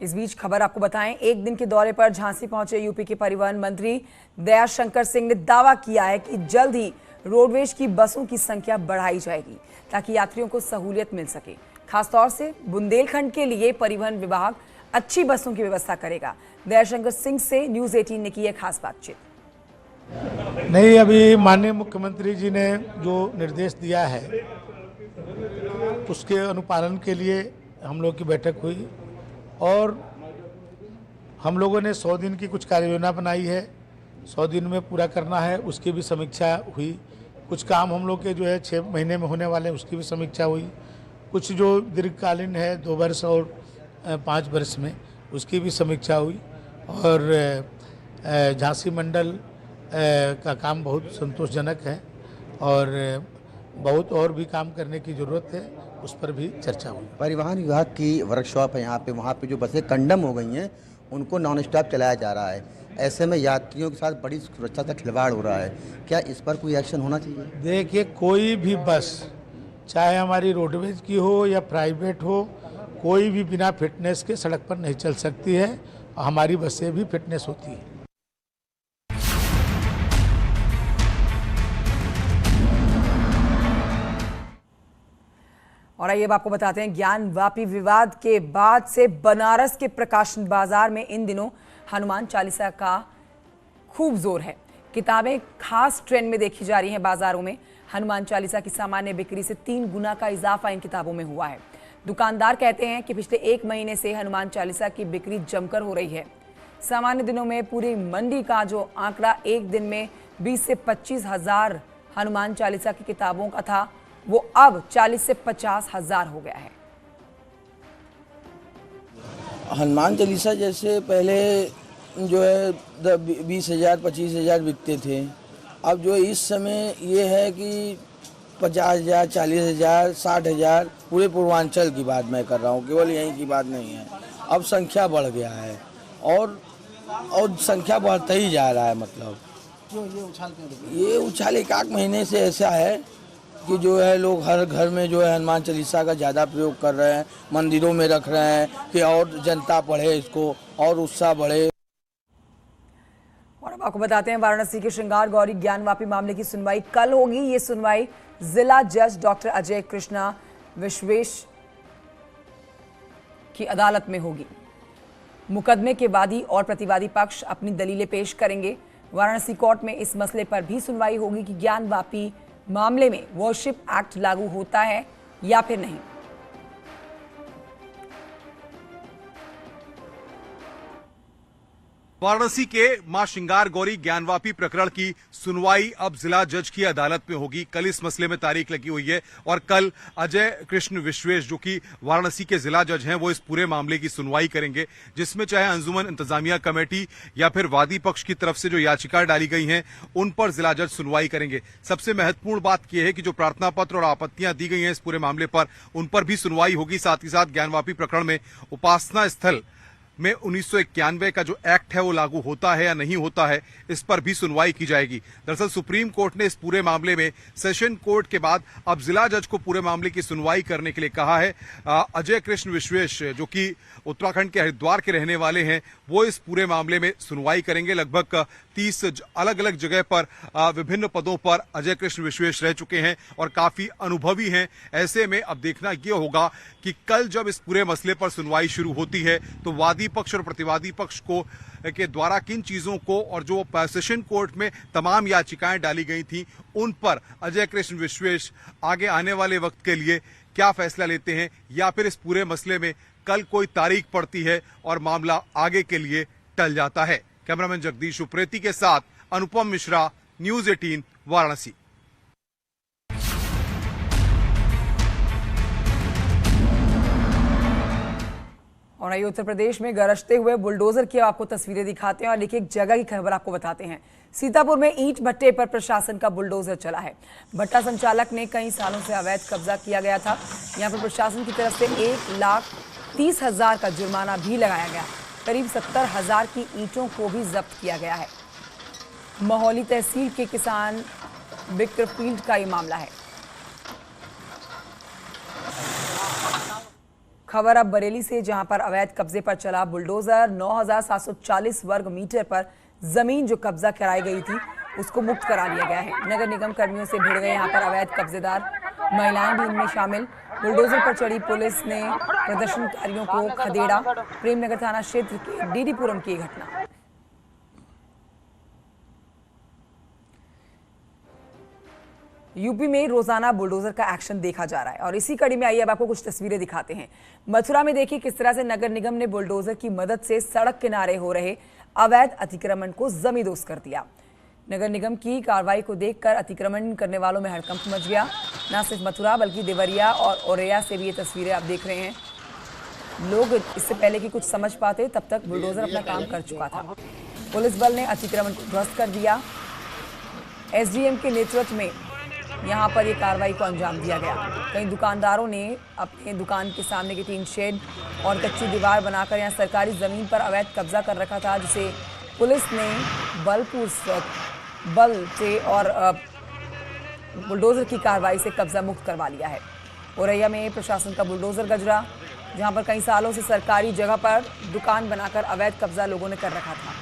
इस बीच खबर आपको बताएं, एक दिन के दौरे पर झांसी पहुंचे यूपी के परिवहन मंत्री दयाशंकर सिंह ने दावा किया है कि जल्द ही रोडवेज की बसों की संख्या बढ़ाई जाएगी ताकि यात्रियों को सहूलियत मिल सके। खासतौर से बुंदेलखंड के लिए परिवहन विभाग अच्छी बसों की व्यवस्था करेगा। दयाशंकर सिंह से न्यूज़ 18 ने की है खास बातचीत। नहीं, अभी माननीय मुख्यमंत्री जी ने जो निर्देश दिया है उसके अनुपालन के लिए हम लोग की बैठक हुई और हम लोगों ने 100 दिन की कुछ कार्य योजना बनाई है। 100 दिन में पूरा करना है, उसकी भी समीक्षा हुई। कुछ काम हम लोग के जो है 6 महीने में होने वाले हैं, उसकी भी समीक्षा हुई। कुछ जो दीर्घकालीन है 2 वर्ष और 5 वर्ष में, उसकी भी समीक्षा हुई। और झांसी मंडल का काम बहुत संतोषजनक है और बहुत और भी काम करने की ज़रूरत है, उस पर भी चर्चा हुई। परिवहन विभाग की वर्कशॉप है यहाँ पे, वहाँ पे जो बसें कंडम हो गई हैं उनको नॉन स्टॉप चलाया जा रहा है। ऐसे में यात्रियों के साथ बड़ी सुरक्षा का खिलवाड़ हो रहा है, क्या इस पर कोई एक्शन होना चाहिए? देखिए, कोई भी बस चाहे हमारी रोडवेज की हो या प्राइवेट हो, कोई भी बिना फिटनेस के सड़क पर नहीं चल सकती है। हमारी बसें भी फिटनेस होती है। और आइए अब आपको बताते हैं, ज्ञानवापी विवाद के बाद से बनारस के प्रकाशन बाजार में इन दिनों हनुमान चालीसा का खूब जोर है। किताबें खास ट्रेंड में देखी जा रही हैं बाजारों में। हनुमान चालीसा की सामान्य बिक्री से 3 गुना का इजाफा इन किताबों में हुआ है। दुकानदार कहते हैं कि पिछले 1 महीने से हनुमान चालीसा की बिक्री जमकर हो रही है। सामान्य दिनों में पूरी मंडी का जो आंकड़ा एक दिन में 20 से 25 हजार हनुमान चालीसा की किताबों का था, वो अब 40 से 50 हजार हो गया है। हनुमान चालीसा जैसे पहले जो है 20,000 25,000 बिकते थे, अब जो इस समय ये है कि 50,000 40,000 60,000, पूरे पूर्वांचल की बात मैं कर रहा हूँ, केवल यहीं की बात नहीं है। अब संख्या बढ़ गया है और संख्या बढ़ता ही जा रहा है। मतलब ये उछाल 1 महीने से ऐसा है कि जो है लोग हर घर में जो है हनुमान चालीसा का ज़्यादा प्रयोग कर रहे हैं, मंदिरों में रख रहे हैं कि और जनता पढ़े इसको और उत्साह बढ़े। और अब आपको बताते हैं, वाराणसी के श्रृंगार गौरी ज्ञानवापी मामले की सुनवाई कल होगी। ये सुनवाई जिला जज डॉक्टर अजय कृष्णा विश्वेश की अदालत में होगी। मुकदमे के वादी और प्रतिवादी पक्ष अपनी दलीलें पेश करेंगे। वाराणसी कोर्ट में इस मसले पर भी सुनवाई होगी कि ज्ञानवापी मामले में वर्शिप एक्ट लागू होता है या फिर नहीं। वाराणसी के मां श्रृंगार गौरी ज्ञानवापी प्रकरण की सुनवाई अब जिला जज की अदालत में होगी। कल इस मसले में तारीख लगी हुई है और कल अजय कृष्ण विश्वेश, जो कि वाराणसी के जिला जज हैं, वो इस पूरे मामले की सुनवाई करेंगे, जिसमें चाहे अंजुमन इंतजामिया कमेटी या फिर वादी पक्ष की तरफ से जो याचिकाएं डाली गई हैं उन पर जिला जज सुनवाई करेंगे। सबसे महत्वपूर्ण बात यह है कि जो प्रार्थना पत्र और आपत्तियां दी गई हैं इस पूरे मामले पर, उन पर भी सुनवाई होगी। साथ ही साथ ज्ञानवापी प्रकरण में उपासना स्थल में 1991 का जो एक्ट है वो लागू होता है या नहीं होता है, इस पर भी सुनवाई की जाएगी। दरअसल सुप्रीम कोर्ट ने इस पूरे मामले में सेशन कोर्ट के बाद अब जिला जज को पूरे मामले की सुनवाई करने के लिए कहा है। अजय कृष्ण विश्वेश, जो कि उत्तराखंड के हरिद्वार के रहने वाले हैं, वो इस पूरे मामले में सुनवाई करेंगे। लगभग 30 अलग अलग जगह पर विभिन्न पदों पर अजय कृष्ण विश्वेश रह चुके हैं और काफी अनुभवी हैं। ऐसे में अब देखना यह होगा कि कल जब इस पूरे मसले पर सुनवाई शुरू होती है तो वादी पक्ष और प्रतिवादी पक्ष को के द्वारा किन चीजों को और जो सेशन कोर्ट में तमाम याचिकाएं डाली गई थी उन पर अजय कृष्ण विश्वेश आगे आने वाले वक्त के लिए क्या फैसला लेते हैं, या फिर इस पूरे मसले में कल कोई तारीख पड़ती है और मामला आगे के लिए टल जाता है। कैमरामैन जगदीश उप्रेती के साथ अनुपम मिश्रा, न्यूज़ 18 वाराणसी। और आइए उत्तर प्रदेश में गरजते हुए बुलडोजर की आपको तस्वीरें दिखाते हैं और एक एक जगह की खबर आपको बताते हैं। सीतापुर में ईंट भट्टे पर प्रशासन का बुलडोजर चला है। भट्टा संचालक ने कई सालों से अवैध कब्जा किया गया था। यहां पर प्रशासन की तरफ से 1,30,000 का जुर्माना भी लगाया गया। करीब 70,000 की ईंटों को भी जब्त किया गया है। मोहौली तहसील के किसान बिक्रफील्ड का ये मामला है। खबर अब बरेली से, जहां पर अवैध कब्जे पर चला बुलडोजर। 9,740 वर्ग मीटर पर जमीन जो कब्जा कराई गई थी उसको मुक्त करा लिया गया है। नगर निगम कर्मियों से भिड़ गए यहाँ पर अवैध कब्जेदार, महिलाएं भी इनमें शामिल। बुलडोजर पर चढ़ी पुलिस ने प्रदर्शनकारियों को खदेड़ा। प्रेमनगर थाना क्षेत्र के डीडीपुरम की घटना। यूपी में रोजाना बुलडोजर का एक्शन देखा जा रहा है और इसी कड़ी में आइए अब आपको कुछ तस्वीरें दिखाते हैं। मथुरा में देखिए किस तरह से नगर निगम ने बुलडोजर की मदद से सड़क किनारे हो रहे अवैध अतिक्रमण को जमींदोज कर दिया। नगर निगम की कार्रवाई को देखकर अतिक्रमण करने वालों में हड़कंप मच गया। न सिर्फ मथुरा बल्कि देवरिया और औरैया से भी ये तस्वीरें आप देख रहे हैं। लोग इससे पहले कि कुछ समझ पाते तब तक बुलडोजर अपना काम कर चुका था। पुलिस बल ने अतिक्रमण को ध्वस्त कर दिया। एसडीएम के नेतृत्व में यहाँ पर ये कार्रवाई को अंजाम दिया गया। कई दुकानदारों ने अपने दुकान के सामने की टीन शेड और कच्ची दीवार बनाकर यहाँ सरकारी जमीन पर अवैध कब्जा कर रखा था, जिसे पुलिस ने बल से और बुलडोजर की कार्रवाई से कब्जा मुक्त करवा लिया है। औरैया में प्रशासन का बुलडोजर गजरा, जहाँ पर कई सालों से सरकारी जगह पर दुकान बनाकर अवैध कब्जा लोगों ने कर रखा था।